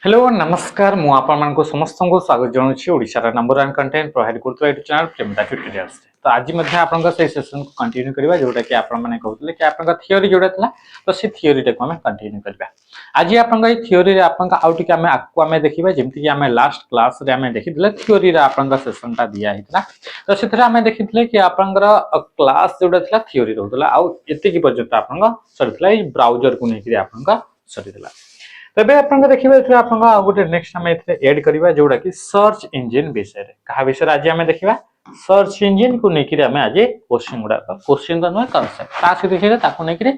Hello नमस्कार मु आपण समस्त को स्वागत जनाऊँ ओडिशार नंबर 1 कंटेंट प्रोवाइड करथुवा यूट्यूब चैनल प्रेमिता ट्यूटोरियल्स। तो आज मध्य आपन से सेशन को कंटिन्यू करबा जोटा कि आपण माने कहउतले कि आपन थियोरी जोटा थला तो से थियोरी टे को हम कंटिन्यू करबा। आज आपन ए थियोरी रे आपन आउट के हम आकु हम देखिबा जेमति कि हम लास्ट क्लास रे हम देखितले थियोरी रे आपन सेशन ता दिया हितला। तो सेथरा हम देखितले कि आपन क्लास जोटा थला थियोरी रहउतला आ एते की पर्यंत आपन सरितला ए ब्राउजर को नेकि आपन सरितला। तबे आपन देखिबा एथरे आपन गोटे नेक्स्ट हम एथरे ऐड करबा जोडा कि सर्च इंजन विषय रे कहा विषय आज हम देखिबा सर्च इंजन को नेकि हम आज क्वेश्चन गुडा क्वेश्चन तो न कांसेप्ट ता से देखिले ताको नेकि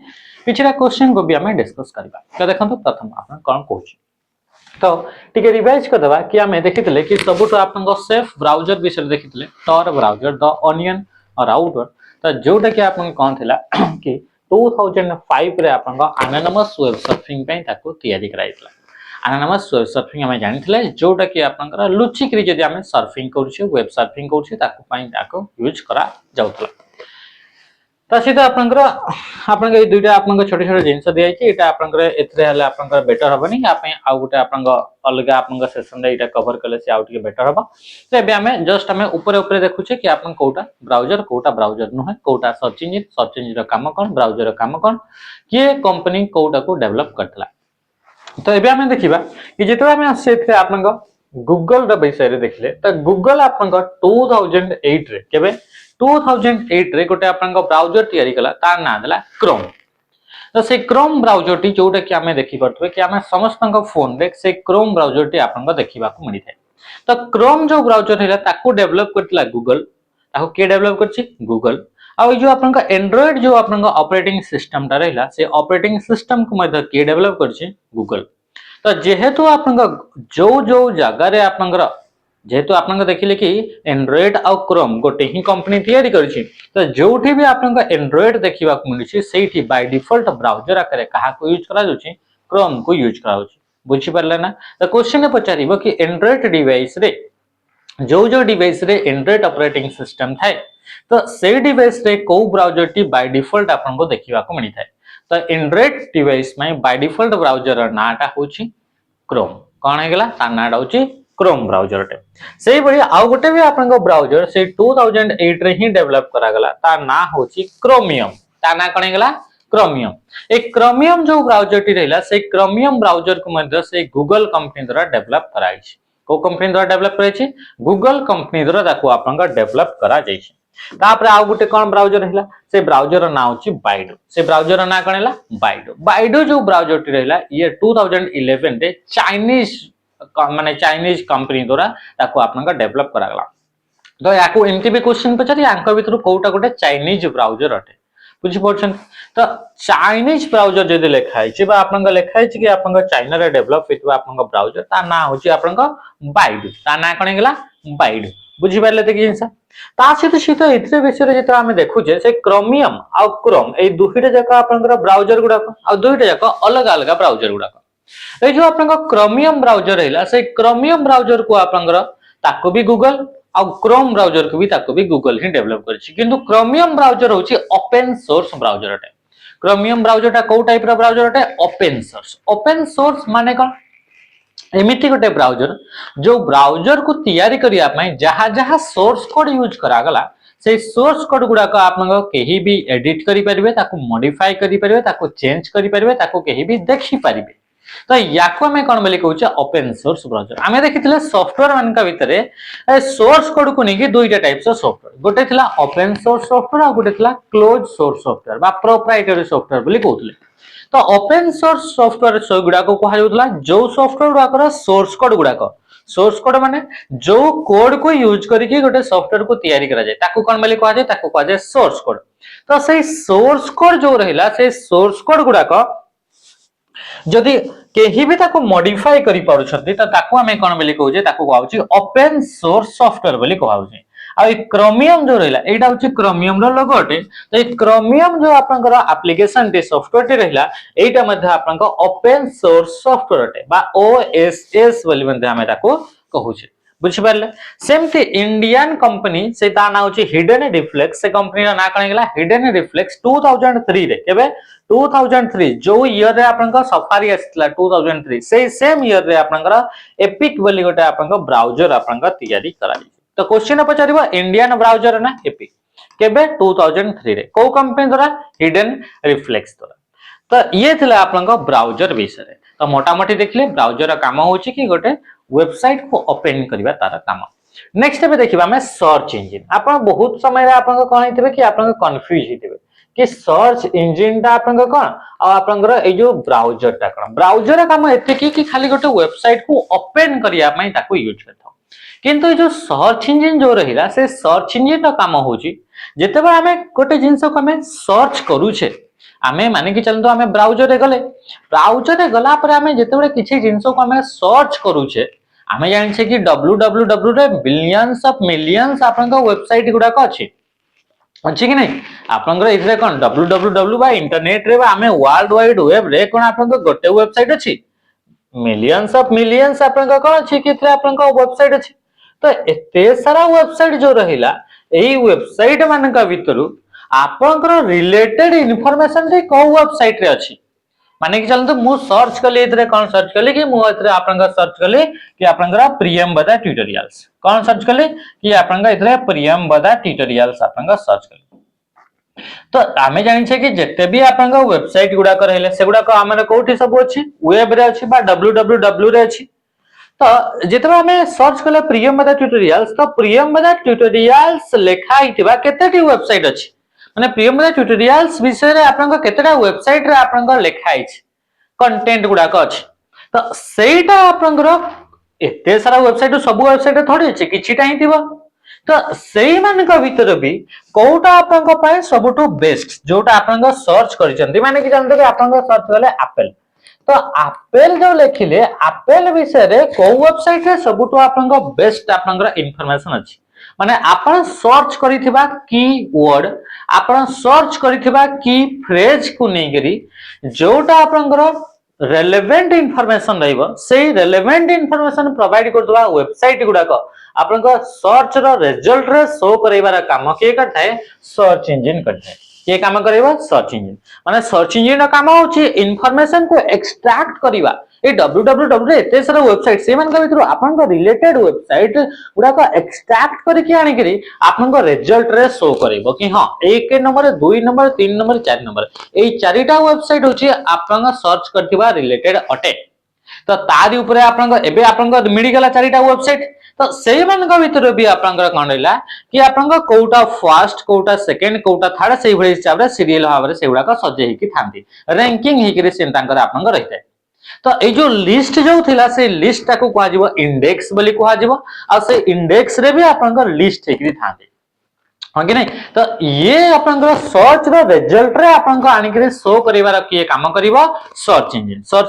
पिछला क्वेश्चन को भी हम डिस्कस करबा। तो देखंतु प्रथम आपन कोन कहूची तो टिके रिवाइज कर देबा कि हम देखितले कि सबुतो आपन सेफ ब्राउजर विषय देखितले tor ब्राउजर द अनियन और आउटर। तो जोटा कि आपन कोन थिला कि 2005 रे आपन एनोनिमस वेब सर्फिंग पे ताको तैयारी कराइतला। एनोनिमस वेब सर्फिंग हमें जानितले जोटा कि आपन लुचि करी जदी हमें सर्फिंग करछे वेब सर्फिंग करछे ताको पई ताको यूज करा जाउतला। तो सीधा आपन ए दुईटा आपन छोटे छोटे जिंस दिया छै एटा आपन एथरे हले आपन बेटर हबनी या पे आ गुटे आपन अलगा आपन सेशन रे एटा कवर करले से आउट के बेटर हबा। तो एबे हमें जस्ट हमें ऊपर ऊपर देखुछे कि आपन कोटा ब्राउजर नुहे कोटा सर्च इंजन रो काम कोन ब्राउजर रो काम कोन के कंपनी कोटा को डेवलप करथला। तो एबे हमें देखिबा कि जेतो हमें सेथे आपन गूगल रो विषय रे देखले तो गूगल आपन 2008 रे केबे 2008 रे गोटे आपन ब्राउजर तैयारी कला तार नाम देला क्रोम। तो से क्रोम ब्राउजर टी जोटा कि हमें देखि परथबे कि हमें समस्त फोन रे से क्रोम ब्राउजर टी आपन देखिबा को मिली थाए। तो क्रोम जो ब्राउजर हैला ताको डेवलप करतला गूगल ताको के डेवलप करछि गूगल आ जो आपन एंड्रॉइड जो आपन ऑपरेटिंग सिस्टम ता रहला से ऑपरेटिंग सिस्टम को मध्य के डेवलप करछि गूगल। तो जेहेतु आपन जो जो जगह रे आपन जेहेतु आपन देखिले कि एंड्रॉइड आ क्रोम गोटे ही कंपनी तैयारी करछि तो जोठी भी आपन एंड्रॉइड देखिबा को मिलछि सेठी बाय डिफॉल्ट ब्राउजर आकरे कहा को यूज करा जाउछि क्रोम को यूज करा जाउछि। बुझि परले ना। तो क्वेश्चन पचारिबो कि एंड्रॉइड डिवाइस रे जो डिवाइस रे एंड्रॉइड ऑपरेटिंग सिस्टम थाए तो से डिवाइस रे को ब्राउजर टी बाय डिफॉल्ट आपन को देखिबा को मिली थाए। तो एंड्रॉइड डिवाइस में बाय डिफॉल्ट ब्राउजर नाटा होछि क्रोम कोन हेगला ता नाटा होछि क्रोम ब्राउजर टे। सेही बड़ी आ गोटे भी आपन ब्राउजर से 2008 रे ही डेवलप करा गला ता ना होछि क्रोमियम ता ना कोन हेगला क्रोमियम। एक क्रोमियम जो ब्राउजर टी रहला से क्रोमियम ब्राउजर को मध्य से गूगल कंपनी द्वारा डेवलप कराई छै। को कंपनी द्वारा डेवलप कराई छै गूगल कंपनी द्वारा ताको आपन डेवलप करा जाय छै। तापर आ गोटे कोन ब्राउजर हैला से ब्राउजर ना होछि बाइडू से ब्राउजर ना कोन हैला बाइडू जो ब्राउजर टी रहला ये 2011 रे चाइनीज कंपनी द्वारा ताको आपन डेवलप करा गला। तो याको एमटी भी क्वेश्चन पचारी आंक भीतर कोटा गोटे चाइनीज ब्राउजर अटे बुझि परछन। तो चाइनीज ब्राउजर जदि लेखाइ छै बा आपन लेखाइ छै कि आपन चाइना रे डेवलप हेतबा आपन ब्राउजर ता ना होछि आपन बाइडू ता ना कोन गेला बाइडू बुझि परले त कि जिंसा। ता सीधे इतरे विषय रे जेता हम देखु जे से क्रोमियम आ क्रोम ए दुहिटा जका आपन ब्राउजर गुडा आ दुहिटा जका अलग अलग ब्राउजर गुडा ए जो आपन क्रोमियम ब्राउजर हैला से क्रोमियम ब्राउजर को आपन ताको भी गूगल आ क्रोम ब्राउजर को भी ताको भी गूगल ही डेवलप करछि किंतु क्रोमियम ब्राउजर होछि ओपन सोर्स ब्राउजर अटे। क्रोमियम ब्राउजर ता को टाइप रो ब्राउजर अटे ओपन सोर्स माने कोन एमिति गोटे ब्राउजर जो ब्राउजर को तैयारी करिया पई जहा जहा सोर्स कोड यूज करा गला से सोर्स कोड गुडा को आपन केही भी एडिट करि परिबे ताको मॉडिफाई करि परिबे ताको चेंज करि परिबे ताको केही भी देखि परिबे। तो याको हमें कोन बोली कहउछ ओपन सोर्स ब्राउजर। हमें देखितले सॉफ्टवेयर मान का भितरे सोर्स कोड को नेकी दुईटा टाइप्स ऑफ सॉफ्टवेयर गोटे थिला ओपन सोर्स सॉफ्टवेयर आ गोटे थिला क्लोज सोर्स सॉफ्टवेयर बा प्रोप्राइटरी सॉफ्टवेयर बोली कहउतले। तो ओपन सोर्स सॉफ्टवेयर सो गुडा को कहा जाउतला जो सॉफ्टवेयर गुडा कर सोर्स कोड माने जो कोड को यूज करके गोटे सॉफ्टवेयर को तैयारी करा जाय ताको कोन बोली कहा जाय ताको कहा जाय सोर्स कोड। तो सही सोर्स कोड जो रहिला से सोर्स कोड गुडा को जदि केही भी ताको मॉडिफाई करि पारुछथि त ताको हमें कोन बोली कहउ जे ताको कहउछि ओपन सोर्स सॉफ्टवेयर बोली कहउछि। आ ए क्रोमियम जो रहला एटा होछि क्रोमियम रो लोगो अटे। तो ए क्रोमियम जो आपनकर एप्लीकेशन टे सॉफ्टवेयर टे रहला एटा मध्ये आपनकर ओपन सोर्स सॉफ्टवेयर अटे बा ओएसएस बोली मध्ये हमें ताको कहउछि बुझी पारले सेमती इंडियन कंपनी से ता ना होची हिडन रिफ्लेक्स से कंपनी ना कण गेला हिडन रिफ्लेक्स 2003 रे केबे 2003 जो ईयर रे आपनका सफारी आस्थिला 2003 से सेम ईयर रे आपनकर एपिक बोली गोटे आपनका ब्राउजर आपनका तैयारी कराई तो क्वेश्चन पचारिबो इंडियन ब्राउजर ना एपिक केबे 2003 रे को कंपनी द्वारा हिडन रिफ्लेक्स द्वारा तो ये थिला आपनका ब्राउजर विषय तो मोटा मोटी देखले ब्राउजर काम होची कि गोटे वेबसाइट को ओपन करबा तार काम नेक्स्ट पे देखिबा हमें सर्च इंजन आपण बहुत समय रे आपण कोन हेतिबे कि आपण कंफ्यूज हेतिबे कि सर्च इंजन ता आपण कोन आ आपण ए जो ब्राउजर ता कोन ब्राउजर काम एते कि खाली गोटे वेबसाइट को ओपन करिया पई ताको यूज करथौ किंतु जो सर्च इंजन जो रहिला से सर्च इंजन ता काम होची जेतेबे हमें गोटे जिंस को हमें सर्च करू छे आमे माने कि चलतो आमे ब्राउजर रे गला पर आमे जेतेबे किछि जिंस को हमें सर्च करू छे आमे जानि छे कि www रे बिलियंस ऑफ मिलियंस आपन वेबसाइट गुडा को अछि कि नहीं आपन इथरे कोन www बा इंटरनेट रे बा आमे वर्ल्ड वाइड वेब रे कोन आपन गोटे वेबसाइट अछि मिलियंस आपन कोन अछि कि इथरे आपन वेबसाइट अछि तो एते सारा वेबसाइट जो रहिला एही वेबसाइट मानका भितरु आपन रिलेटेड इन्फॉर्मेशन रे को वेबसाइट रे अछि माने कि चलतो मु सर्च कले इतरे कोन सर्च कले कि मु इतरे आपनका सर्च कले कि आपनका प्रियम बदा ट्यूटोरियल्स कोन सर्च कले कि आपनका इतरे प्रियम बदा ट्यूटोरियल्स आपनका सर्च कले तो आमे जानि छे कि जते भी आपनका वेबसाइट गुडा कर हेले से गुडा को हमरे कोठी सब अछि वेब रे अछि बा www रे अछि तो जेतबे हमें सर्च कले प्रियम बदा ट्यूटोरियल्स तो प्रियम बदा ट्यूटोरियल्स लेखा हितिबा केतेटी वेबसाइट अछि माने प्रियम बदा ट्यूटोरियल्स विषय रे आपनका केतेटा वेबसाइट रे आपनका लेखा आइछ कंटेंट गुडा को अछि तो सेटा आपनका एते सारा वेबसाइट सब वेबसाइट थोड़ी अछि किछिटा ही थिबो तो सेही मानका भीतर भी कोटा आपनका पाए सबटो बेस्ट जोटा आपनका सर्च करिसंती माने कि जानते कि आपनका सर्च कले एप्पल तो एप्पल जो लिखिले एप्पल विषय रे को वेबसाइट रे सबटो आपनका बेस्ट आपनका इंफॉर्मेशन अछि माने आपण सर्च करिथिबा कीवर्ड आपण सर्च करिथिबा की फ्रेज को नेगरी जोटा आपनकर रेलेवेंट इंफॉर्मेशन रहइबो सेही रेलेवेंट इंफॉर्मेशन प्रोवाइड करदवा वेबसाइट गुडा को आपनका सर्च रो रिजल्ट रे शो करैबार काम के करथाय सर्च इंजन करथाय के काम करैबा सर्च इंजन माने सर्च इंजन रो काम होची इंफॉर्मेशन को एक्सट्रैक्ट करबा ए www रे एते सारा वेबसाइट से मान का भीतर आपन को रिलेटेड वेबसाइट गुडा को एक्सट्रैक्ट करके आनी करी आपन को रिजल्ट रे शो करबो कि हां 1 number 2 number 3 number 4 number A चारिटा वेबसाइट होची आपन सर्च करथिबा रिलेटेड अटे तो तारी ऊपर आपन एबे आपन मिडी गला चारिटा वेबसाइट तो सेही मान का भीतर भी आपन कोन रहला कि आपन कोटा फर्स्ट कोटा सेकंड कोटा थर्ड सेही भଳି हिसाब रे सीरियल भाबरे सेउडा का सजे ही कि थांती रैंकिंग ही कि सेन तांकर आपन रहिते तो ए जो लिस्ट जो थिला से लिस्ट ताको कुआ जिवो इंडेक्स बोली कुआ जिवो आ से इंडेक्स रे भी आपन लिस्ट हे कि थांती हां कि नहीं तो ये आपन सर्च रो रिजल्ट रे आपन आनी के शो करिवार किए काम करिवो सर्च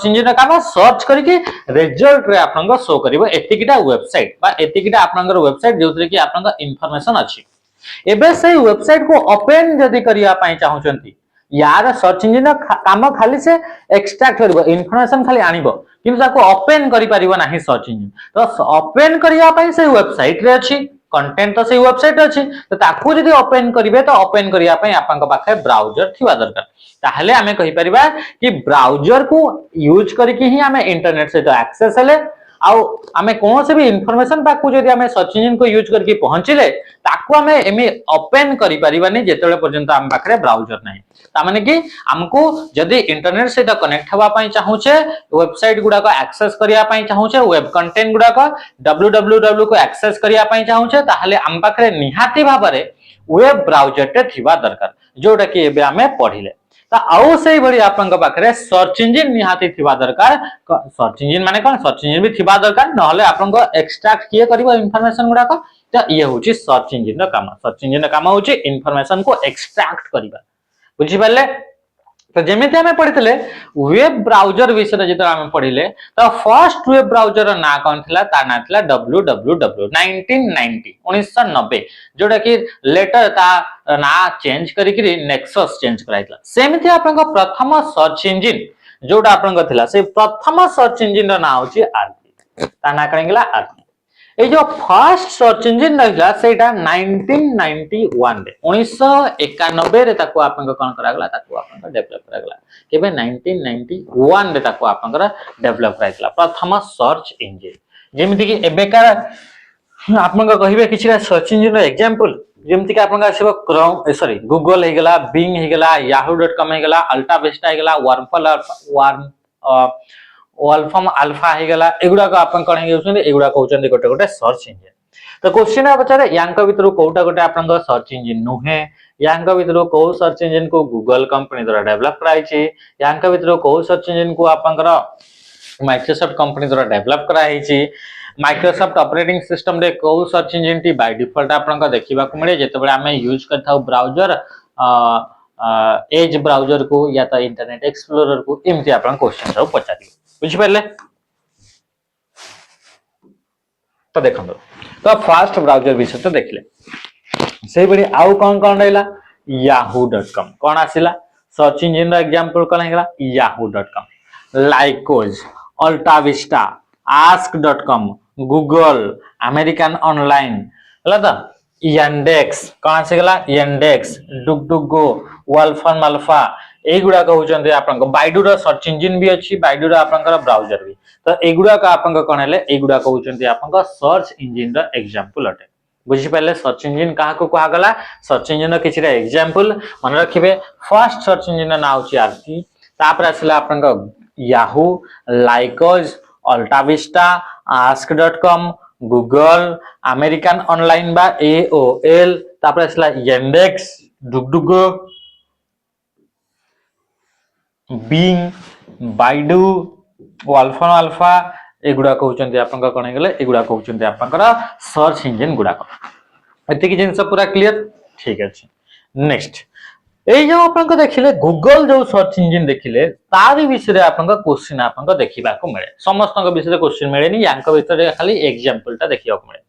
इंजन रा काम सर्च करके रिजल्ट रे आपन शो करिवो एतिकिटा वेबसाइट बा एतिकिटा आपन वेबसाइट जोतरे कि आपन इंफॉर्मेशन अछि एबे से वेबसाइट को ओपन जदी करिया पई चाहउचंती यार सर्च इंजन काम खाली से एक्सट्रैक्ट करिवो इंफॉर्मेशन खाली आनिबो किंतु ताको ओपन करि परिबो नाही सर्च इंजन तो ओपन करिया पई से वेबसाइट रे अछि कंटेंट तो से वेबसाइट अछि तो ताकू जदी ओपन करिवे तो ओपन करिया पई आपन पाखे ब्राउजर थिबा दरकार ताहले हमें कहि परिबा कि ब्राउजर को यूज करके ही हमें इंटरनेट से तो एक्सेस हेले आउ हमें कौन से भी इंफॉर्मेशन पाकू जदी हमें सर्च इंजन को यूज करके पहुंचिले ताकू हमें एमे ओपन करि परिबानी जेतेले पर्यंत हम पाखरे ब्राउजर नाही ता माने कि हमको जदी इंटरनेट से तो कनेक्ट हवा पई चाहूचे वेबसाइट गुडा को एक्सेस करिया पई चाहूचे वेब कंटेंट गुडा को www को एक्सेस करिया पई चाहूचे ताहले हम पाखरे निहाती भाबरे वेब ब्राउजर टे थिबा दरकार जोटा कि एबे हमें पढिले ता आउ सेही भली आपन पाखरे सर्च इंजन निहाती थिबा दरकार सर्च इंजन माने कोन सर्च इंजन भी थिबा दरकार नहले आपन को एक्सट्रैक्ट किए करिवो इंफॉर्मेशन गुडा को तो ये होची सर्च इंजन रा काम सर्च इंजन रा काम होची इंफॉर्मेशन को एक्सट्रैक्ट करिबा बुझी पाले तो जेमिति हमें पढितले वेब ब्राउजर विषय जेत हमें पढिले तो फर्स्ट वेब ब्राउजर रा ना कोन थिला ता ना थिला www 1990 जोटा कि लेटर ता ना चेंज करिकरी नेक्सस चेंज कराइतला सेमिति आपन को प्रथम सर्च इंजन जोटा आपन को थिला से प्रथम सर्च इंजन रा ना होची आरपी ता ना करेंगला आरपी ये जो फर्स्ट सर्च इंजिन रहिला सेटा 1991 रे 1991 रे ताको आपन कोन करागला ताको आपन डेवलप करागला केबे 1991 रे ताको आपन डेवलप कराइतला प्रथम सर्च इंजिन जेमिति कि एबेका आपन कहिबे किछिरा सर्च इंजिन रो एग्जांपल जेमिति कि आपन आसीबो क्रोम सॉरी गूगल हे गेला बिंग हे गेला yahoo.com हे गेला अल्टा विस्टा हे गेला वार्म वॉल्फॉर्म अल्फा हे गेला एगुडा को आपन कण हेउछन एगुडा कहउछन गोटे गोटे सर्च इंजिन तो क्वेश्चन आ बचारे यांक भितरु कोटा गोटे आपन सर्च इंजिन नुहे यांक भितरु को सर्च इंजिन को गूगल कंपनी द्वारा डेवलप कराई छि यांक भितरु को सर्च इंजिन को आपन माइक्रोसॉफ्ट कंपनी द्वारा डेवलप कराई छि माइक्रोसॉफ्ट ऑपरेटिंग सिस्टम रे को search engine T by default आपन देखिबा को मिले जेते बेले हमें यूज करथाउ ब्राउजर एज ब्राउजर को या तो इंटरनेट एक्सप्लोरर को एमती आपन क्वेश्चन सब पचारि बुझि पाले तो देखंदो तो फास्ट ब्राउजर विषय तो देखले से बड़ी आउ कौन रहला yahoo.com कौन आसिला सर्च इंजिन रो एग्जांपल कौन हेला yahoo.com Lycos AltaVista ask.com Google American online हला तो yandex कौन आसिला yandex डुगडुगो वॉल्फॉर्म अल्फा एगुडा कहउचंदे आपन बाइडू रो सर्च इंजिन भी अछि बाइडू रो आपन ब्राउजर भी तो एगुडा का आपन कोन हेले एगुडा कहउचंदे आपन सर्च इंजिन रो एग्जांपल अटे बुझि पाले सर्च इंजिन कहा को कहा गला सर्च इंजिन रो किछिरा एग्जांपल मन रखिबे फर्स्ट सर्च इंजिन ना होची आरती तापर आसिला आपन Yahoo Lycos AltaVista ask.com Google American online बा AOL तापर आसिला yandex DuckDuckGo Bing Baidu Wolfram Alpha एगुडा कहउचंती आपन कोन हेगले एगुडा कहउचंती आपन सर्च इंजिन गुडा एति कि जिंस पूरा क्लियर ठीक अछि नेक्स्ट ए जो आपन देखिले गूगल जो सर्च इंजिन देखिले तारी विषय रे आपन क्वेश्चन आपन देखिबा को मिले समस्त विषय क्वेश्चन मिले नि यांक भीतर खाली एग्जांपल टा देखिबा को मिले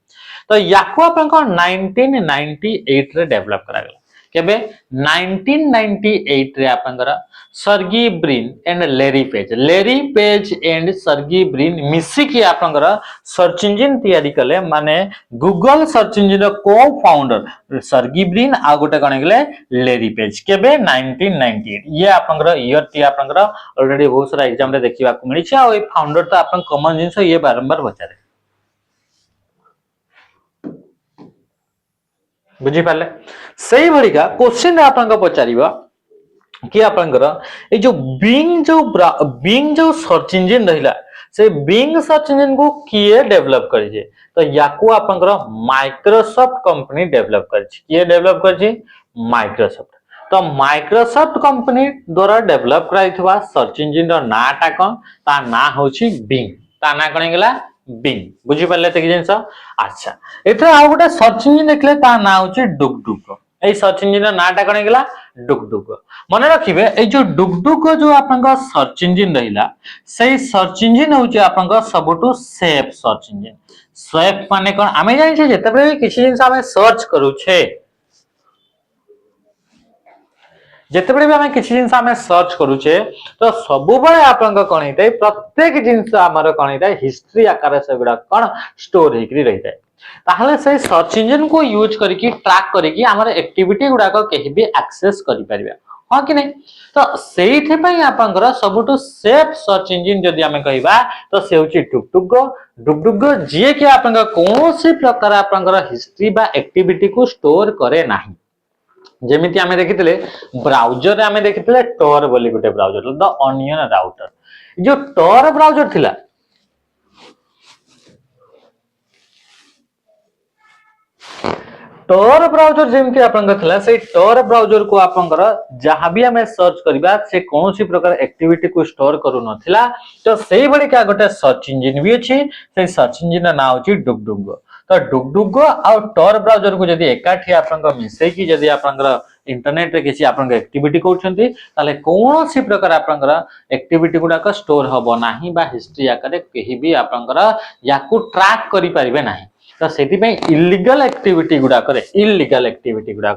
तो याको आपन 1998 रे डेवलप करा गेला केबे 1998 रे आपन Sergey Brin and Larry Page and Sergey Brin मिसी की आपन सर्च इंजिन तैयारी कले माने गूगल सर्च इंजिन रो को फाउंडर सर्गी ब्रिन आ गोटे कण गेले लेरी पेज केबे 1998 ये आपन ईयर टी आपन ऑलरेडी बहुत सारा एग्जाम रे देखिबा को मिली छ आ ए फाउंडर तो आपन कॉमन जिंस ये बारंबार बचारे बुझी पाले सही भली का क्वेश्चन आपन पचारिबा कि आपनकर ए जो बिंग जो सर्च इंजिन रहिला से बिंग सर्च इंजिन को किए डेवलप करि जे तो याको आपनकर माइक्रोसॉफ्ट कंपनी डेवलप करि छै किए डेवलप करि छै माइक्रोसॉफ्ट तो माइक्रोसॉफ्ट कंपनी द्वारा डेवलप कराइथवा सर्च इंजिन रो नाटा कोन ता ना होछि बिंग ता ना कोन गेला बिंग बुझी पाले त कि जिंस अच्छा एथरा आ गोटे सर्च इंजिन देखले ता ना होछि डुगडुग ए सर्च इंजिन नाटा कण गेला डुगडुग मन रखिबे ए जो डुगडुग जो आपन सर्च इंजिन रहिला सेही सर्च इंजिन होची आपन सबटू सेफ सर्च इंजिन सेफ माने कोन आमे जानि छै जते बेले किछि जिंस आमे सर्च करू छै जते बेले आमे किछि जिंस आमे सर्च करू छै तो सबु बळे आपन कोन हेतै प्रत्येक जिंस हमर कोन हेतै हिस्ट्री आकार से गुडा कोन स्टोर हेकरी रहितै ताहले से सर्च इंजिन को यूज करके ट्रैक करके हमर एक्टिविटी गुडा को केहि भी एक्सेस करि परिबा हां कि नै तो सेइथे पई आपनकर सबटू सेफ सर्च इंजिन जदि हमें कहिबा तो से होची डुगडुग जे कि आपन कोनोसी प्रकार आपनकर हिस्ट्री बा एक्टिविटी को स्टोर करे नाही जेमिति हमें देखितले ब्राउजर रे हमें देखितले tor बोली गुटे ब्राउजर द ऑनियन राउटर जो tor ब्राउजर थिला tor ब्राउजर जेमति आपन थिला से tor ब्राउजर को आपनकर जहां भी हमें सर्च करबा से कोनोसी प्रकार एक्टिविटी को स्टोर करू नथिला तो सेही बडी का गोटे सर्च इंजिन भी अछि से सर्च इंजिन ना होची डुगडुग तो डुगडुग आ tor ब्राउजर को जदी एकाठी आपन मिसै की जदी आपन इंटरनेट रे किछि आपन एक्टिविटी करछंती ताले कोनोसी प्रकार आपन एक्टिविटी गुडा का स्टोर हबो नाही बा हिस्ट्री आकारे केही भी आपन याकू ट्रैक करि परिबे नाही तो सेति पे इलीगल एक्टिविटी गुडा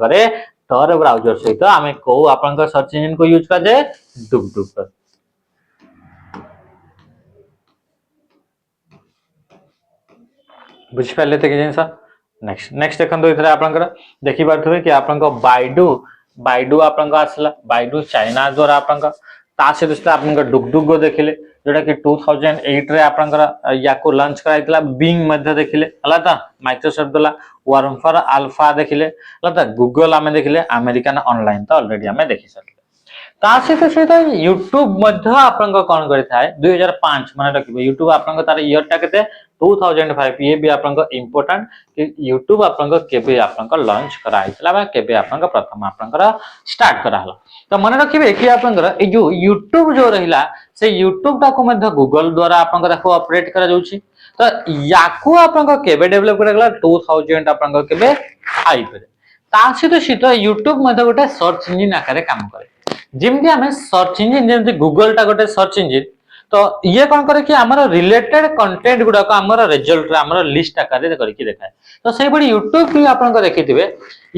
करे tor ब्राउजर सहित आमे को आपन सर्च इंजिन को यूज कर जे डुगडुग बुझी पाले तो जिनस नेक्स्ट नेक्स्ट देखो इधर आपनकर देखि पारथबे कि आपनका बाइडू बाइडू आपनका आसला बाइडू चाइना द्वारा आपनका ता सहित आपनका डुगडुग देखिले जोटा कि 2008 रे आपनकर याको लॉन्च कराइतला बिंग मध्य देखिले हला ता माइक्रोसॉफ्ट दला वारमफर अल्फा देखिले हला ता गूगल आमे देखिले अमेरिकन ऑनलाइन तो ऑलरेडी आमे देखि सकले ता सहित यूट्यूब मध्य आपनका कोन करिथाय 2005 माने रखिबे यूट्यूब आपनका तार ईयर टा केते 2005 ये भी आपनका इंपोर्टेंट कि यूट्यूब आपनका केबे आपनका लॉन्च कराइतला बा केबे आपनका प्रथम आपनका स्टार्ट कराहला तो मन रखिबे कि आपनका ए जो यूट्यूब जो रहिला से यूट्यूब टा को मध्य गूगल द्वारा आपनका देखो ऑपरेट करा जाउची तो याकू आपनका केबे डेवलप करागला 2000 आपनका केबे 5 रे ता सहित यूट्यूब मध्य गोटे सर्च इंजिन आकारे काम करे जिमती आमे सर्च इंजिन जेमती गूगल टा गोटे सर्च इंजिन तो ये कौन करे कि हमारा रिलेटेड कंटेंट गुडा को हमारा रिजल्ट रे हमारा लिस्ट आकार रे करके देखाए तो सही बड़ी YouTube भी आपन को देखिथिबे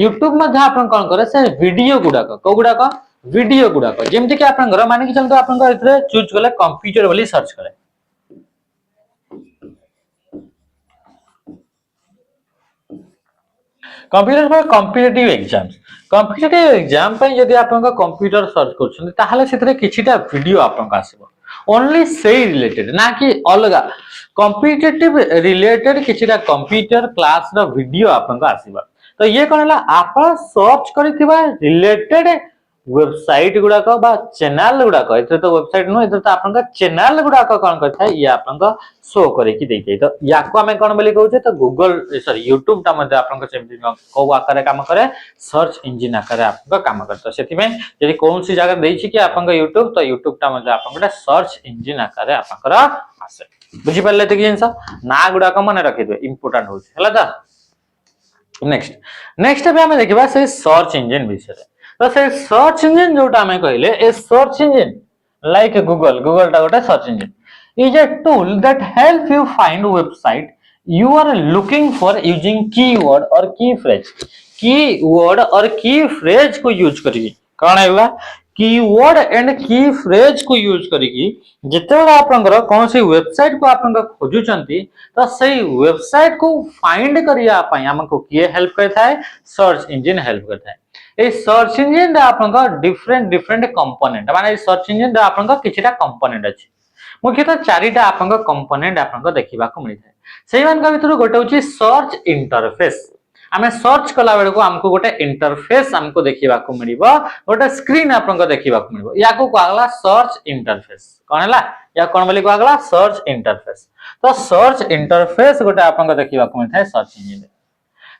YouTube मध्ये आपन कोन करे से वीडियो गुडा को वीडियो गुडा को जेमति कि आपन घर माने कि चलतो आपन को इतरे चूज करले कंप्यूटर वाली सर्च करे कंप्यूटर पर कॉम्पिटिटिव एग्जाम पे यदि आपन का कंप्यूटर सर्च करछन ताहाले सेतरे किछिटा वीडियो आपन का आसीबो ओनली से रिलेटेड ना कि अलग कॉम्पिटिटिव रिलेटेड किछिटा कंप्यूटर क्लास रो वीडियो आपन का आसीबा तो ये कोनला आपन सर्च करिथिबा रिलेटेड वेबसाइट गुडा को बा चैनल गुडा को इते तो वेबसाइट नो इते तो आपन का चैनल गुडा को कोन करथा ये आपन का शो करे कि देखे तो याको हमें कोन बोली कहू तो गूगल सॉरी YouTube ता मध्ये आपन का सेमति को आकार काम करे सर्च इंजिन आकार आपन का काम करता सेति में यदि कोन सी जगह देछि कि आपन का YouTube तो YouTube ता मध्ये आपन का सर्च इंजिन आकार आपन का आसे बुझी पाले त कि जिंस ना गुडा को माने रखि दे इंपोर्टेंट हो हला ता नेक्स्ट अबे हमें देखिबा से सर्च इंजिन विषय तो से सर्च इंजिन जोटा हमें कहले ए सर्च इंजिन लाइक गूगल टा गोटे search engine is a tool that help you find website you are looking for using keyword or key phrase को यूज करिए कौन है कीवर्ड एंड की फ्रेज को यूज करिकी जेतेबेला आपनकर कौन सी वेबसाइट को आपन खोजुचंती तो सही वेबसाइट को फाइंड करिया पई हमको किए हेल्प करता है सर्च इंजन हेल्प करता है ए सर्च इंजन दा आपनका डिफरेंट कंपोनेंट माने सर्च इंजन दा आपनका किछटा कंपोनेंट अछि मुख्यतः चारिटा आपनका कंपोनेंट आपनका देखिबा को मिलि थाए सेही मानका भितर गोटे होची सर्च इंटरफेस आमे सर्च कला बेल को हमको गोटे इंटरफेस हमको देखिबा को मिलिबो गोटे स्क्रीन आपनका देखिबा को मिलिबो या को कहला सर्च इंटरफेस कोन हला या कोन बोली कहला सर्च इंटरफेस तो सर्च इंटरफेस गोटे आपनका देखिबा को मिलथाय सर्च इंजन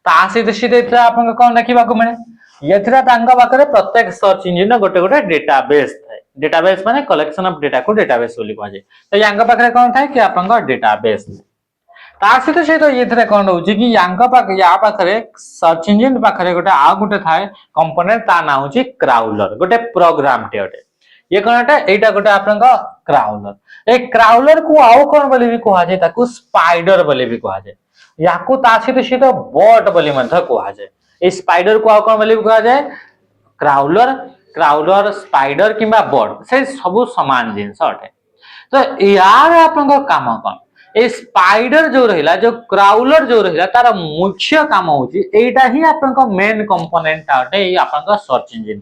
ता सीधे आपनका कोन देखिबा को मिले यथिरा तांगा पाखरे प्रत्येक सर्च इंजन गोटे गोटे डेटाबेस थाए डेटाबेस माने कलेक्शन ऑफ डेटा को डेटाबेस बोली कहा जाय तो यांगा पाखरे कोन थाए कि आपनका डेटाबेस ता सहित यथिरा कोन होची कि यांगा पाख या पाखरे सर्च इंजन पाखरे गोटे आ गोटे थाए कंपोनेंट ता ना होची क्राउलर गोटे प्रोग्राम टे अटे ये कोनटा एटा गोटे आपनका क्राउलर ए क्राउलर को आउ कोन बोली भी कहा जाय ताकू स्पाइडर बोली भी कहा जाय याकू ता सहित बॉट बोली मध्य कहा जाय ए स्पाइडर को आउ कोन बोली कहा जाय क्राउलर स्पाइडर किबा बॉट से सब समान जिंस अटे तो यार आपन काम कोन ए स्पाइडर जो रहिला जो क्राउलर जो रहिला तार मुख्य काम होची एटा ही आपन मेन कंपोनेंट अटे ए आपन सर्च इंजन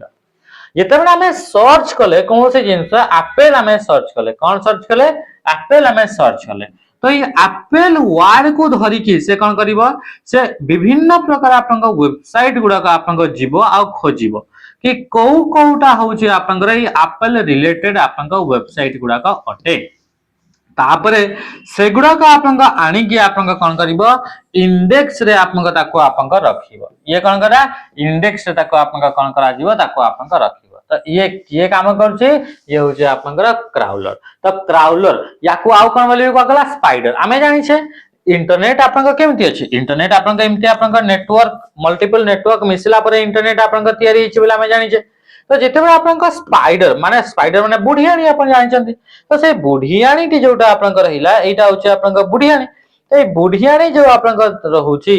जेतेबेला हमें सर्च कले कोन से जिंस एप्पल हमें सर्च कले कोन सर्च कले एप्पल हमें सर्च कले तो ये एप्पल वर्ड को धरी कि से कोन करिवो से विभिन्न प्रकार आपन वेबसाइट गुडा का आपन जीवो आ खोजिवो कि कोउटा होची आपन रे एप्पल रिलेटेड आपन वेबसाइट गुडा का अटे तापरे सेगुडा का आपन आनी कि आपन कोन करिवो इंडेक्स रे आपन ताको आपन रखिवो ये कोन करा इंडेक्स रे ताको आपन कोन करा जीवो ताको आपन रखिवो तो ये काम करछे ये होचे आपनकर क्राउलर तो क्राउलर याको आउ कोन बोली कहला स्पाइडर आमे जानि छे इंटरनेट आपनका केमति अछि इंटरनेट आपनका एमति आपनका नेटवर्क मल्टीपल नेटवर्क मिसला पर इंटरनेट आपनका तयारी हिच बोला आमे जानि छे तो जेतेबे आपनका स्पाइडर माने बुढियाणी आपन जानि छथि तो से बुढियाणी टी जोटा आपनका रहिला एटा होचे आपनका बुढियाणी तो ए बुढियाणी जो आपनका रहउची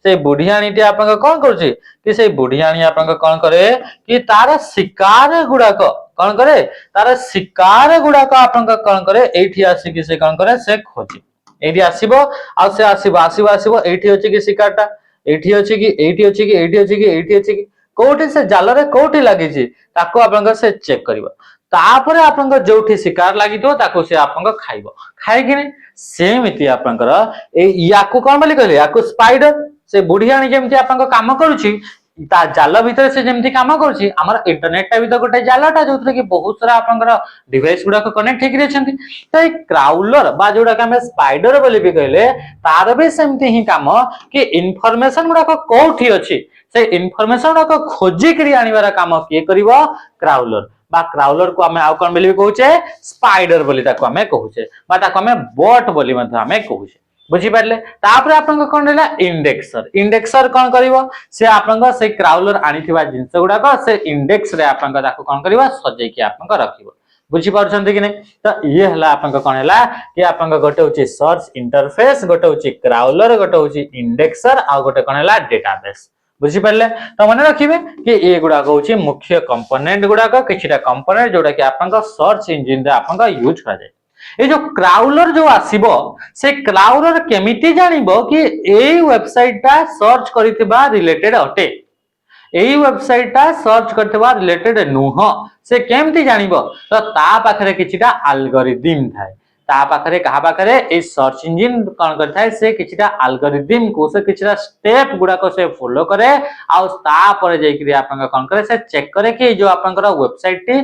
से बुढियाणी टी आपनका कोन करछि कि से बुढियाणी आपनका कोन करे कि तार शिकार गुडा को कोन करे तार शिकार गुडा को आपनका कोन करे एठी आसी कि से कोन करे से खोजी एठी आसीबो आ से आसीबो आसीबो आसीबो एठी अछि कि शिकारटा एठी अछि कि एठी अछि कि एठी अछि कि एठी अछि कि कोठी से जाल रे कोठी लागि छी ताको आपन से चेक करिवो तापर आपन जोठी शिकार लागि तो ताको से आपन खाइबो खाइ कि नहीं सेमिति आपन ए याकू कोन बोली कहले याकू स्पाइडर से बुढ़ियाणी जेमति आपन काम करूची ता जाल भितर से जेमति काम करूची हमर इंटरनेट टा भी तो गोटे जालटा जोथरे कि बहुत सारा आपन डिवाइस गुडा को कनेक्ट हेकि रहछंती तो ए क्राउलर बा जोडा के हम स्पाइडर बोली भी कहले तार भी सेमति ही काम कि इन्फॉर्मेशन गुडा को कोठी अछि से इन्फॉर्मेशन गुडा को खोजी करी आनिबार काम के करिवो क्राउलर बा क्राउलर को हमें आउ कोन बोली कहूचे स्पाइडर बोली ताको हमें कहूचे बा ताको हमें बॉट बोली मध्ये हमें कहूचे बुझी पारले तापर आपन कोन रहला इंडेक्सर इंडेक्सर कोन करिवो से आपन से क्राउलर आनिथिबा जिंस गुडा को से इंडेक्स रे आपन ताको कोन करिवो सजे कि आपन रखिवो बुझी पारछंती कि नहीं तो ये हला आपन कोन हला कि आपन गोटे होची सर्च इंटरफेस गोटे होची क्राउलर गोटे होची इंडेक्सर आ गोटे कोन हला डेटाबेस बुझी पारले तो मन रखिबे कि ए गुडा को होची मुख्य कंपोनेंट गुडा को किछटा कंपोनेंट जोडा कि आपन सर्च इंजन रे आपन यूज करा जाय ये जो क्राउलर जो आसीबो से क्राउलर केमिति जानिबो कि एई वेबसाइट ता सर्च करितबा रिलेटेड अटे एई वेबसाइट ता सर्च करतबा रिलेटेड नुह से केमति जानिबो तो ता पाखरे किछटा एल्गोरिदम थाए ता पाखरे कहा पाखरे ए सर्च इंजन कोन करथाय से किछटा एल्गोरिदम को से किछटा स्टेप गुडा को से फॉलो करे आ ता पर जाई कि आपन कोन करे से चेक करे कि जो आपन वेबसाइट टी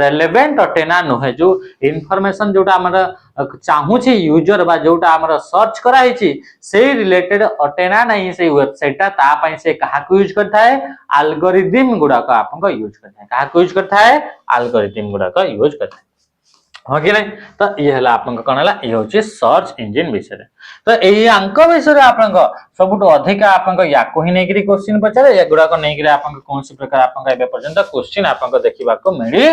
रेलेवेंट अटे ना नहे जो इन्फॉर्मेशन जोटा हमर चाहू छी यूजर बा जोटा हमर सर्च करा हिची से रिलेटेड अटे ना नहीं से वेबसाइट ता पई से कहा को यूज करता है एल्गोरिदम गुडा को आपन यूज करता है कहा को यूज करता है एल्गोरिदम गुडा को यूज करता है हो कि नहीं तो ये हला आपन कोन हला ये होची सर्च इंजन विषय तो एई अंक विषय आपन सबुट अधिक आपन याको ही नेगिरी क्वेश्चन पचारे या गुडा को नेगिरी आपन कोन से प्रकार आपन एबे पर्यंत क्वेश्चन आपन देखिबा को मिली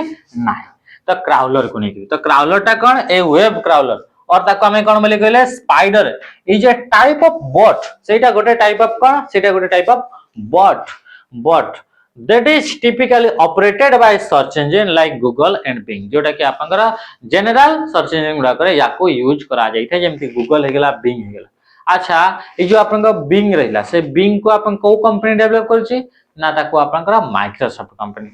नाही तो क्राउलर को नेगिरी तो क्राउलर ता कोन ए वेब क्राउलर और ताको हमें कोन बोले कहले spider is a type of bot सेटा गोटे टाइप ऑफ कोन सेटा गोटे type of bot that is typically operated by search engine like Google and Bing जोटा कि आपनकर जनरल सर्च इंजन गुडा करे याको यूज करा जाई थे जेमति Google हे गेला Bing हे गेला अच्छा ए जो आपनकर Bing रहिला से Bing को आपन को कंपनी डेवलप करछि ना ताको आपनकर माइक्रोसॉफ्ट कंपनी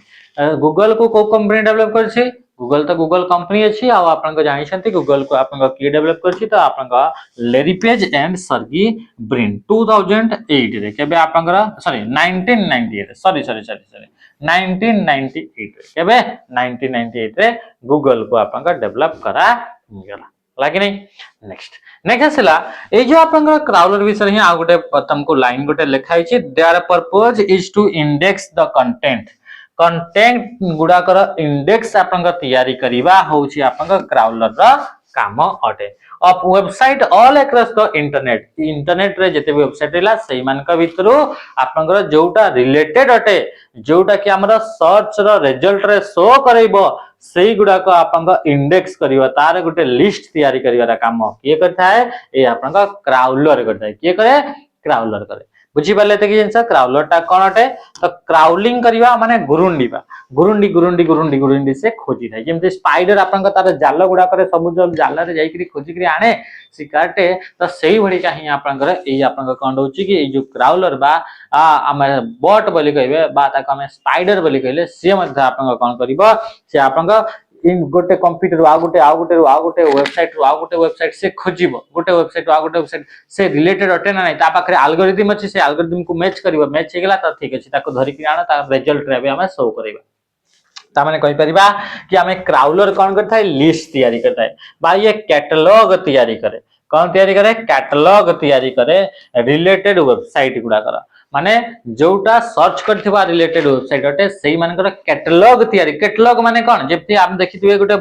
Google को कंपनी डेवलप करछि Google तो Google कंपनी अछि आ आपन को जानि छथि Google को आपन की डेवलप करछि तो आपन का Larry Page and Sergey Brin 2008 रे केबे आपन सॉरी 1998 सॉरी 1998 केबे 1998 रे Google को आपन का डेवलप करा गेला लागे नहीं नेक्स्ट हसिला ए जो आपन क्राउलर विषय ही आ गोटे तुमको लाइन गोटे लिखाई छी their purpose is to index the content गुडा कर इंडेक्स आपन तैयारी करिबा होची आपन क्राउलर रा काम अटे of website all across the internet रे जते वेबसाइट रेला सेही मान का भितरो आपन जोटा रिलेटेड अटे जोटा कि हमरा सर्च रो रिजल्ट रे शो करैबो सेही गुडा को आपन इंडेक्स करिवो तार गोटे लिस्ट तैयारी करिवारा काम के करता है ए आपन क्राउलर करता है के करे क्राउलर करे बुझी पाले त कि जिंस क्राउलर टा कोन अटे तो क्राउलिंग करिवा माने गुरुंडी से खोजी थाय जेमते स्पाइडर आपन तार जाल गुडा करे सब जाल रे जाई करी खोजी करी आने शिकारटे तो सेही भड़ी काही आपन एई आपन कोन होची कि ए जो क्राउलर बा हम बॉट बोली कहबे बा ताका हम स्पाइडर बोली कहले से मध्ये आपन कोन करिवो से आपन इन गोटे कंप्यूटर आ गोटे वेबसाइट से खोजिबो गोटे वेबसाइट आ गोटे वेबसाइट से रिलेटेड अटे ना नै ता पाखरे एल्गोरिदम अछि से एल्गोरिदम को मैच करिवो मैच हे गेला त ठीक अछि ताको धरि कि आना ता रिजल्ट रे हम शो करबा ता माने कहि परिबा कि हमें क्राउलर कोन करता है लिस्ट तैयारी करता है बा ये कैटलॉग तैयारी करे कौन तैयारी करे कैटलॉग तैयारी करे रिलेटेड वेबसाइट गुडा करा माने जोटा सर्च करथिबा रिलेटेड वेबसाइट अटे सेही मानकर कैटलॉग तैयारी कैटलॉग माने कोन जेते आप देखिथिबे गोटे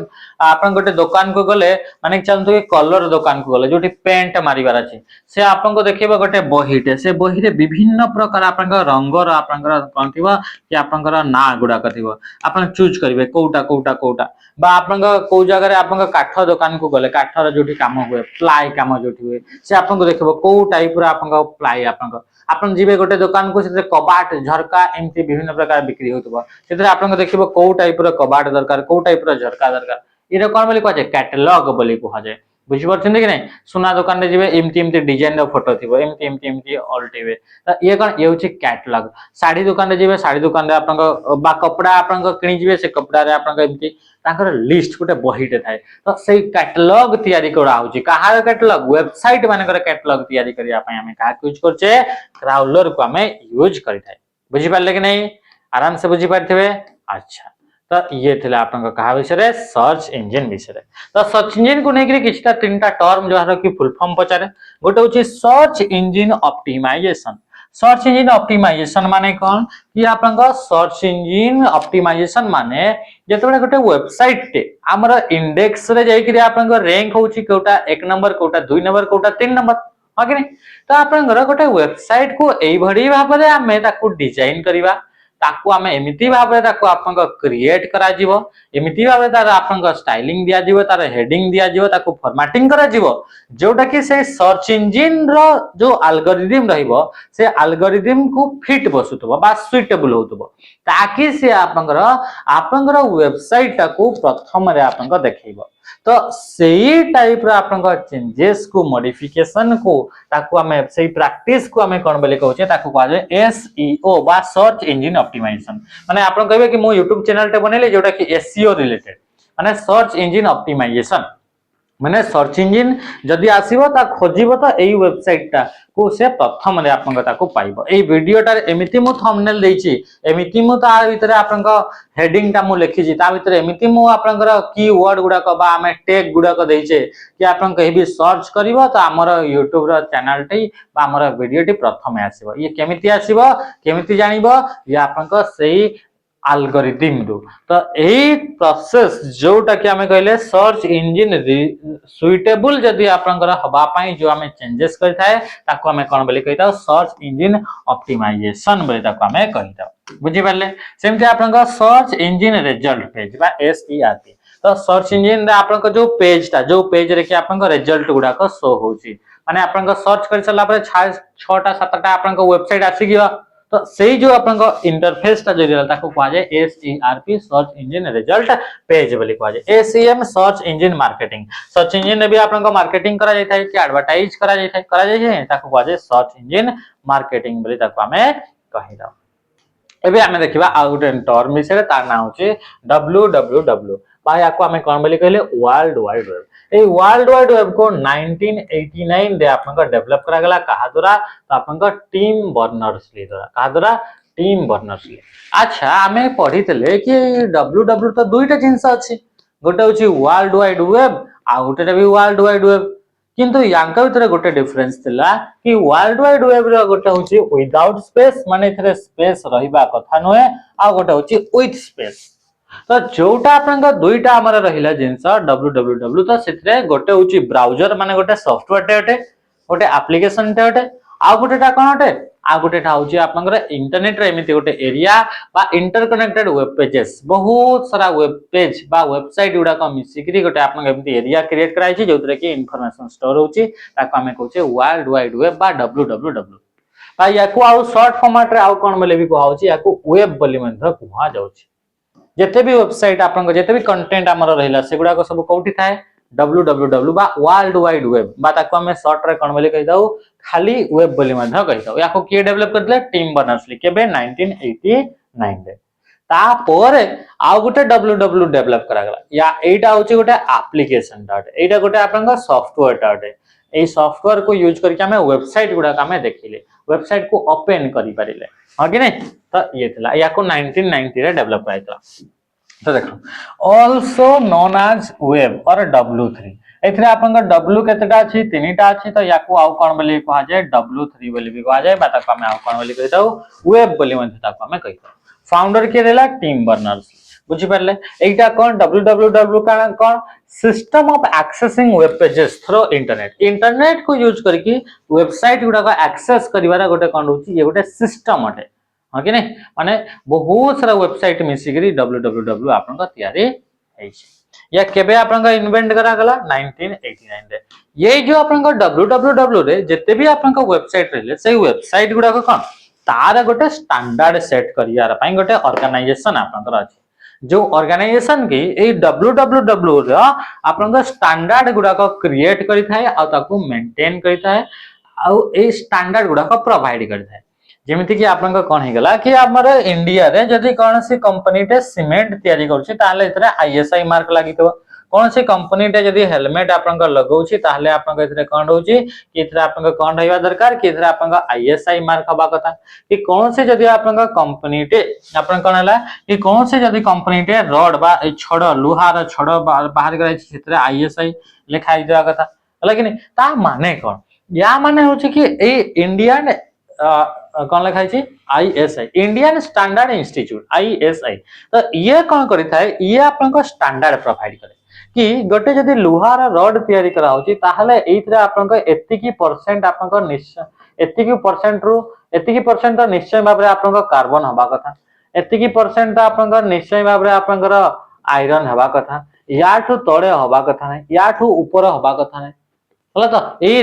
आपन गोटे दुकान को गले माने चलतो के कलर दुकान को गले जोटी पेंट मारिबार अछि से आपन को देखिबा गोटे बहिटे से बहि रे विभिन्न प्रकार आपन रंग रो आपन कोन थिबा कि आपन ना गुडा कथिबो आपन चूज करिवे कोउटा बा आपन को जगह रे आपन काठ दुकान को गले काठर जोटी काम हुए प्लाई काम जोटी हुए से आपन को देखिबो को टाइप रो आपन प्लाई आपन जीवे गोटे दुकान को से कबाट झरका एमती विभिन्न प्रकार बिक्री होतबो सेते आपन देखिबो को टाइप रो कबाट दरकार को टाइप रो झरका दरकार इरे कोन बोली कहै कैटलॉग बोली कहै बुझी पारछन कि नहीं सुना दुकान रे जिवे एमती एमती डिजाइन रो फोटो थिबो एमती एमती एमती अल्टिवे त ये कोन ये होची कैटलॉग साड़ी दुकान रे जिवे साड़ी दुकान रे आपन बा कपड़ा आपन किनि जिवे से कपड़ा रे आपन एमती ताकर लिस्ट गोटे बहीटे थाए तो सेही कैटलॉग तयारी करा होची कहार कैटलॉग वेबसाइट मानकर कैटलॉग तयारी करिया पय हमें का यूज करछे क्राउलर को हमें यूज करि थाए बुझी पारले कि नहीं आराम से बुझी पारथिबे अच्छा तो ये थिला आपन कहा विषय सर्च इंजन विषय तो सर्च इंजन को लेकर किछटा तीनटा टर्म जहार की फुल फॉर्म पचारे गोटे होची search engine optimisation search engine optimisation माने कौन कि आपन सर्च इंजन ऑप्टिमाइजेशन माने जेतबे गोटे वेबसाइट टे हमर इंडेक्स रे जाई कि आपन रैंक होची कोटा 1 नंबर कोटा 2 नंबर कोटा 3 नंबर हा कि नहीं तो आपन गोटे वेबसाइट को एई भडी भाबरे हमें ताकू डिजाइन करिवा ताकू आमे एमिति भाबरे ताकू आपन क्रिएट करा जिवो एमिति भाबरे तार आपन स्टाइलिंग दिया जिवो तार हेडिंग दिया जिवो ताकू फॉर्मेटिंग करा जिवो जोटा कि से सर्च इंजन रो जो एल्गोरिदम रहिबो से एल्गोरिदम को फिट बसुतबो बा सुइटेबल होतबो ताकि से आपन वेबसाइट टाकू प्रथम रे आपन देखैबो तो सेही टाइप रो आपन चेंजेस को मॉडिफिकेशन को ताकू हमें सेही प्रैक्टिस को हमें कोन बोले कहउछे ताकू कहै एसईओ बा सर्च इंजन ऑप्टिमाइजेशन माने आपन कहबे कि मो YouTube चैनल टे बनेले जोटा कि एसईओ रिलेटेड माने सर्च इंजन ऑप्टिमाइजेशन माने सर्च इंजन जदि आसीबो ता खोजिबो तो एई वेबसाइट टा को से प्रथम रे आपन ताकू पाइबो एई वीडियो टा एमिति मु थंबनेल देछि एमिति मु ता भीतर आपन हेडिंग टा मु लिखि छि ता भीतर एमिति मु आपन कीवर्ड गुडा को बा हमें टैग गुडा को देइछे कि आपन कहिबी सर्च करिवो तो हमर YouTube रो चैनल टे बा हमर वीडियो टी प्रथम आसीबो ये केमिति आसीबो केमिति जानिबो ये आपन सेही एल्गोरिदम रो तो एही प्रोसेस जोटा कि हमें कहले सर्च इंजन सुइटेबल जदि आपनकर हबा पई जो हमें चेंजेस करथाय ताको हमें कोन बोली कहिता सर्च इंजन ऑप्टिमाइजेशन बोली ताको हमें कहिता बुझि पारले सेमते आपनकर सर्च इंजन रिजल्ट पेज बा एसईआरपी तो सर्च इंजन रे आपनकर जो पेज रे कि आपनकर रिजल्ट गुडा को शो होची माने आपनकर सर्च कर सला पर 6टा 7टा आपनकर वेबसाइट आसी गयो तो सेही जो आपन इंटरफेस ता जो ताको कहा जाय SERP search engine result page बोली कहा जाय SEM search engine marketing search engine ने भी आपन को मार्केटिंग करा जाय थाय कि एडवर्टाइज करा जाय ताको कहा जाय सर्च इंजन मार्केटिंग बोली ताको हमें कहिदा एबे हमें देखिबा आउट एंड टर्म विषय तार नाम होचे www भाई आपको हमें कोन बोली कहले world wide web a world wide web को 1989 रे आपन का डेवलप करा गला कहा द्वारा तो आपन का टीम बर्नर्स-ली द्वारा कहा द्वारा टीम बर्नर्स-ली अच्छा हमें पढितले कि www तो दुईटा जिंस अछि गोटे होची वर्ल्ड वाइड वेब आ गोटे भी वर्ल्ड वाइड वेब किंतु यांका भीतर गोटे डिफरेंस थिला कि वर्ल्ड वाइड वेब रो गोटे होची विदाउट स्पेस माने थरे स्पेस रहिबा कथा नहे आ गोटे होची विथ स्पेस तो जोटा आपन दुईटा हमर रहिला जिंस www तो सेतरे गोटे होची ब्राउजर माने गोटे सॉफ्टवेयर टे गोटे एप्लीकेशन टे आ गोटेटा कोन टे आ गोटेटा होची आपन इंटरनेट रे एमिति गोटे एरिया बा इंटरकनेक्टेड वेब पेजेस बहुत सारा वेब पेज बा वेबसाइट गुडा को मिसिकरी गोटे आपन एमिति एरिया क्रिएट कराई छि जोतरे कि इंफॉर्मेशन स्टोर होची ताको हमें कहूचे वर्ल्ड वाइड वेब बा www बा याको आ शॉर्ट फॉर्मेट रे आ कोन बोले भी कहौ छि याको वेब बोली मंत्र कुहा जाउछि जेते भी वेबसाइट आपन जेते भी कंटेंट हमर रहिला सेगुडा को सब कोठी थाए www बा वर्ल्ड वाइड वेब बा ताको हमें शॉर्ट रे कोन बोली कहि दाउ खाली वेब बोली मंत्र कहि दाउ याको के डेवलप करले टीम बर्नर्स-ली केबे 1989 रे ता परे आ गोटे www डेवलप करा गला या एटा होची गोटे एप्लीकेशन डाट एटा गोटे आपन सॉफ्टवेयर डाट ए सॉफ्टवेयर को यूज करके हमें वेबसाइट गुडा का हमें देखिले वेबसाइट को ओपन करि परिले हां कि नहीं तो ये थिला याको 1990 रे डेवलप कराइतला तो देखो आल्सो नोन एज वेब और w3 एथरे आपन का w केतेटा अछि तीनटा अछि तो याको आउ कोन बोली कहा जाय w3 बोली भी कहा जाय बाता को हमें आउ कोन बोली कहि दाउ वेब बोली मन ताको हमें कहि दाउ फाउंडर के रेला टीम बर्नर्स बुझि परले एटा कोन www का कोन system of accessing web pages through internet को यूज करके वेबसाइट गुडा को एक्सेस करिवारा गोटे कोन होची ये गोटे सिस्टम अटे हां कि नहीं माने बहुत सारा वेबसाइट मिसिकरी www आपन का तयारी है या केबे आपन का इन्वेंट करा गला 1989 रे ये जो आपन का www रे जते भी आपन का वेबसाइट रहले से वेबसाइट गुडा को कोन तार गोटे स्टैंडर्ड सेट करियार पई गोटे ऑर्गेनाइजेशन आपन का अछि जो ऑर्गेनाइजेशन की ए www रो आपन स्टैंडर्ड गुडा को क्रिएट करि थाए आ ताको मेंटेन करि थाए आ ए स्टैंडर्ड गुडा को प्रोवाइड करि थाए जेमिति कि आपन कोन हे गला कि हमर इंडिया रे जदी कोन से कंपनी टे सीमेंट तयारी करछि ताले इतरे आईएसआई मार्क लागितो कौन से कंपनी टे जदी हेलमेट आपन लगाउछि ताले आपन इतरे कोन होउछि कि इतरे आपन कोन रहइबा दरकार कि इतरे आपन आईएसआई मार्क हबा कथा कि कौन से जदी आपन कंपनी टे आपन कोन हला कि कौन से जदी कंपनी टे रड बा छड़ लोहार छड़ बाहर कराइ इतरे आईएसआई लिखाइ दिया कथा हला कि ता माने कोन या माने होछि कि ए इंडियन कौन लिखाई छी ISI Indian standard institute ISI तो ये कौन करि थाए ये आपन को स्टैंडर्ड प्रोवाइड करे कि गोटे जदी लोहार रड तयारी करा होची ताहले एइथरे आपन को एतिकी परसेंट आपन को निश्चय एतिकी परसेंट तो निश्चय भाबरे आपन को कार्बन हबा कथा एतिकी परसेंट आपन को निश्चय भाबरे आपन को आयरन हबा कथा याठू तळे हबा कथा नै याठू ऊपर हबा कथा नै हला तो एई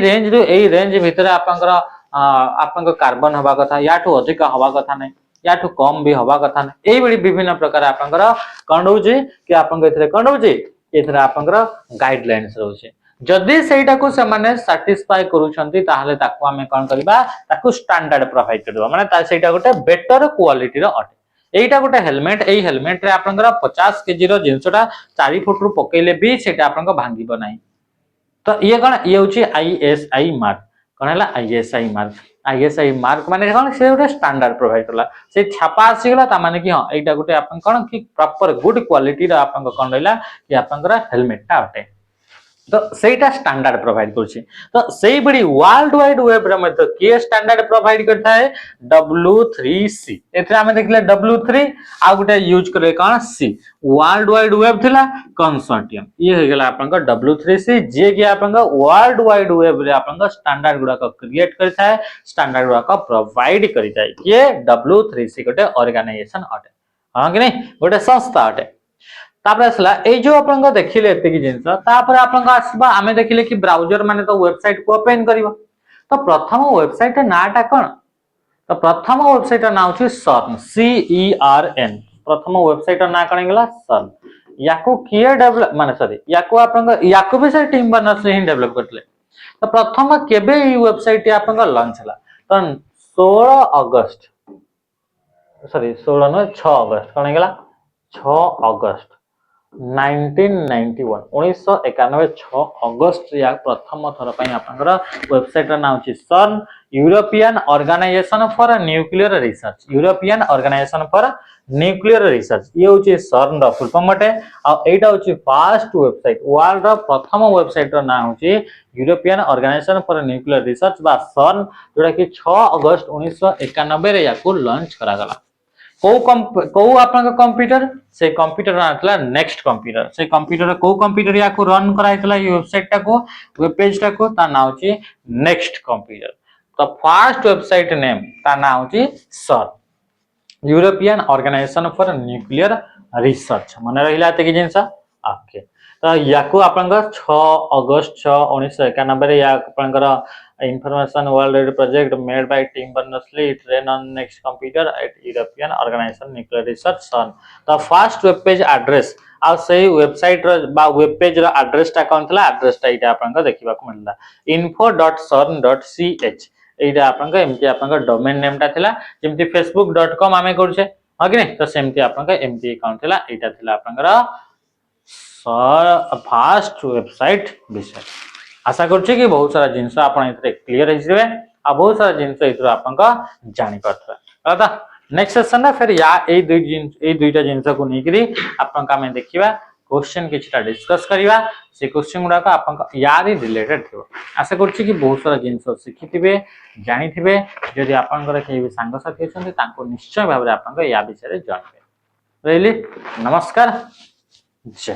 रेंज भितरे आपन को आपन कार्बन हवा कथा याठू अधिक हवा कथा नै याठू कम भी हवा कथा नै एई बडी विभिन्न प्रकार आपन कोन होउची कि आपन इथरे कोन होउची इथरे आपन गाइडलाइंस रहउची जदी सेटा को से माने सैटिस्फाई करूछंती ताहले ताको हमें कोन करबा ताको स्टैंडर्ड प्रोवाइड करबा माने ता सेटा गोटे बेटर क्वालिटी रो अटे एइटा गोटे हेलमेट एई हेलमेट रे आपन 50 केजी रो जिंसटा 4 फुट रु पकेले भी सेटा आपन भांगीबो नै तो ये कोन ये होउची आईएसआई मार्क कोन हला आईएसआई मार्क माने कोन से गोटे स्टैंडर्ड प्रोवाइड करला से छापा आसी गला ता माने कि हां एटा गोटे आपन कोन कि प्रॉपर गुड क्वालिटी रा आपन कोन रहला कि आपन हेलमेट ता अटे तो सेटा स्टैंडर्ड प्रोवाइड करछि तो सेई बडी वर्ल्ड वाइड वेब रे मते के स्टैंडर्ड प्रोवाइड करता है W3C एथरा हमें देखले W3 आ गुटे यूज करे कोन C वर्ल्ड वाइड वेब थिला कंसोर्टियम ये हो गेला आपन का W3C जे कि आपन का वर्ल्ड वाइड वेब रे आपन का स्टैंडर्ड गुडा को क्रिएट करता है स्टैंडर्ड गुडा को प्रोवाइड करता है ये W3C गोटे ऑर्गेनाइजेशन अटे हां कि नहीं गोटे संस्था अटे तापर असला ए जो आपन को देखिले एते की जिंस तापर आपन को आसबा हमें देखिले कि ब्राउजर माने तो वेबसाइट को ओपन करिवो तो प्रथम वेबसाइट नाटा कोन तो प्रथम वेबसाइट ना होची CERN प्रथम वेबसाइट ना कोन गेला CERN याको किए डेवलप माने सॉरी याको आपन याको भी से टीम बनस ही डेवलप करले तो प्रथम केबे ई वेबसाइट आपन का लॉन्च हला तो 16 अगस्त सॉरी 16 न 6 अगस्त कोन गेला 6 अगस्त 1991 6 अगस्त या प्रथम थर पई आपनकर वेबसाइट रा नाम छि CERN European organisation for nuclear research European organisation for nuclear research ये होछि CERN रा फुल फॉर्म अटे आ एटा होछि फर्स्ट वेबसाइट वर्ल्ड रा प्रथम वेबसाइट रा नाम होछि European organisation for nuclear Research बा CERN जोडा कि 6 अगस्त 1991 रे याको लॉन्च करा गला को आपन कंप्यूटर से कंप्यूटर आतला नेक्स्ट कंप्यूटर से कंप्यूटर को कंप्यूटर या को रन कराइतला ये वेबसाइट टा को वेब पेज टा को ता नाम छि नेक्स्ट कंप्यूटर तो फर्स्ट वेबसाइट नेम ता नाम छि CERN European organisation for nuclear research माने रहिला ते कि जिंसा ओके तो याको आपन 6 अगस्त 6 1991 रे या आपन information world project made by Tim Berners-Lee train on next computer at European Organization Nuclear Research CERN the first web page address आ सही वेबसाइट रो बा वेब पेज रो एड्रेस टा कोन थला एड्रेस टा इटा आपन को देखिबा को मिलला info.cern.ch एटा आपन को एमटी आपन को डोमेन नेम टा थला जेमती facebook.com आमे करछे ह कि नै तो सेमती आपन को एमटी अकाउंट थला एटा थला आपन को फर्स्ट वेबसाइट विषय आशा करछि कि बहुत सारा जिंस आपन इतरे क्लियर हो जिवे आ बहुत सारा जिंस इतरे आपन का जानि परथरा आता नेक्स्ट सेशन ना फिर या ए दुईटा जिंस को निकरी आपन का में देखिबा क्वेश्चन किछटा डिस्कस करिवा से क्वेश्चन गुडा का आपन का यारी रिलेटेड थियो आशा करछि कि बहुत सारा जिंस सिखिथिबे जानिथिबे जदि आपन करे के भी संग साथी छथि तांको निश्चय भाबरे आपन का या विषय रे जानबे रहली नमस्कार जय